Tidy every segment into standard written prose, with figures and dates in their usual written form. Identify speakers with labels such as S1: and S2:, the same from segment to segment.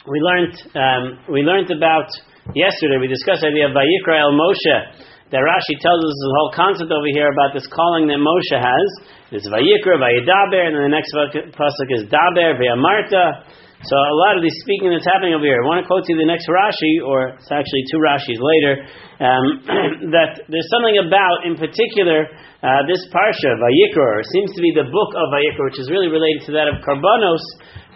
S1: we learned about yesterday. We discussed the idea of Vayikra el Moshe. That Rashi tells us the whole concept over here about this calling that Moshe has. It's Vayikra, Vayidaber, and then the next pasuk is Daber, Ve'amarta. So a lot of the speaking that's happening over here. I want to quote to you the next Rashi, or it's actually two Rashis later, that there's something about, in particular, this Parsha, Vayikra, or seems to be the book of Vayikra, which is really related to that of korbanos,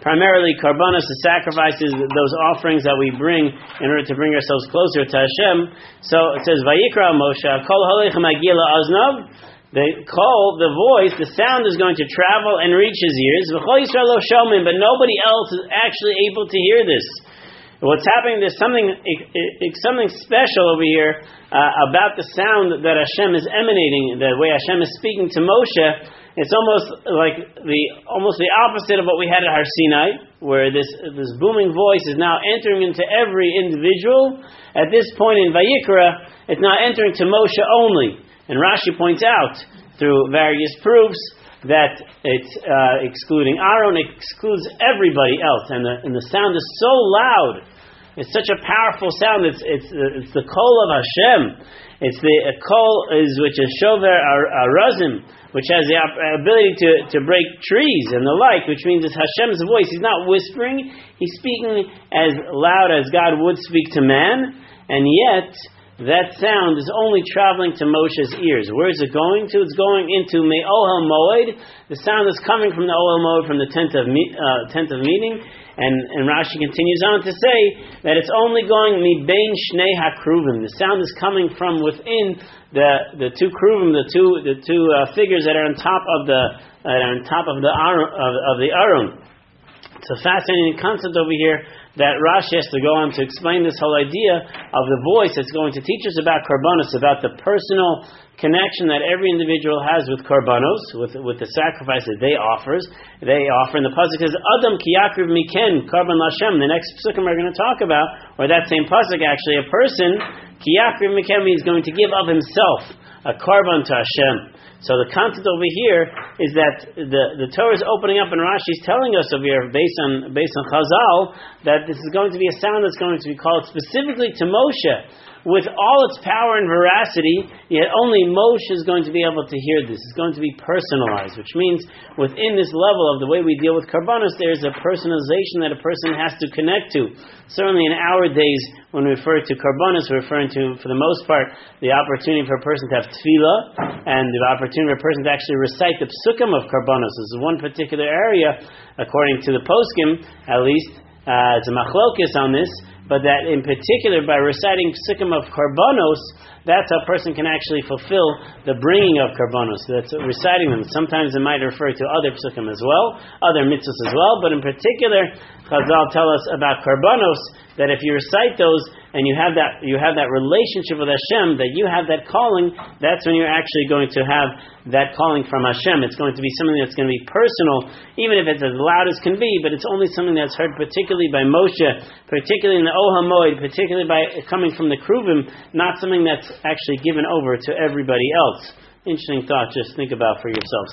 S1: primarily korbanos, the sacrifices, those offerings that we bring in order to bring ourselves closer to Hashem. So it says, Vayikra Moshe, Kol Holechem Agila Aznav. The call, the voice, the sound is going to travel and reach his ears. But nobody else is actually able to hear this. What's happening? There's something special over here about the sound that Hashem is emanating. The way Hashem is speaking to Moshe, it's almost like the opposite of what we had at Har Sinai, where this booming voice is now entering into every individual. At this point in Vayikra, it's now entering to Moshe only. And Rashi points out, through various proofs, that it's excluding Aaron, it excludes everybody else. And the sound is so loud. It's such a powerful sound. It's the kol of Hashem. It's the kol which is shover arazim, which has the ability to break trees and the like, which means it's Hashem's voice. He's not whispering. He's speaking as loud as God would speak to man, and yet that sound is only traveling to Moshe's ears. Where is it going to? It's going into Me'ohel Moed. The sound is coming from the Ohel Moed, from the tent of meeting. And Rashi continues on to say that it's only going Mibein Shnei HaKeruvim. The sound is coming from within the two Keruvim, the two figures that are on top of the Aron. It's a fascinating concept over here that Rashi has to go on to explain this whole idea of the voice that's going to teach us about korbanos, about the personal connection that every individual has with korbanos, with the sacrifice that they offer. And the pasuk says, Adam ki yakriv miken korban Lashem. The next psukim we're going to talk about, or that same pasuk actually, a person ki yakriv miken means going to give of himself a korban to Hashem. So the concept over here is that the Torah is opening up, and Rashi is telling us over here, based on Chazal, that this is going to be a sound that's going to be called specifically to Moshe, with all its power and veracity, yet only Moshe is going to be able to hear this. It's going to be personalized, which means within this level of the way we deal with korbanos, there's a personalization that a person has to connect to. Certainly in our days, when we refer to korbanos, we're referring to, for the most part, the opportunity for a person to have tefillah, and the opportunity for a person to actually recite the psukim of korbanos. This is one particular area, according to the poskim, at least, it's a machlokis on this, but that in particular, by reciting psukim of korbanos, that's how a person can actually fulfill the bringing of korbanos. That's reciting them. Sometimes it might refer to other psukim as well, other mitzvahs as well, but in particular, Chazal tell us about korbanos, that if you recite those and you have that relationship with Hashem, that you have that calling, that's when you're actually going to have that calling from Hashem. It's going to be something that's going to be personal, even if it's as loud as can be, but it's only something that's heard particularly by Moshe, particularly in the Ohel Moed, particularly by coming from the Keruvim, not something that's actually given over to everybody else. Interesting thought, just think about for yourselves.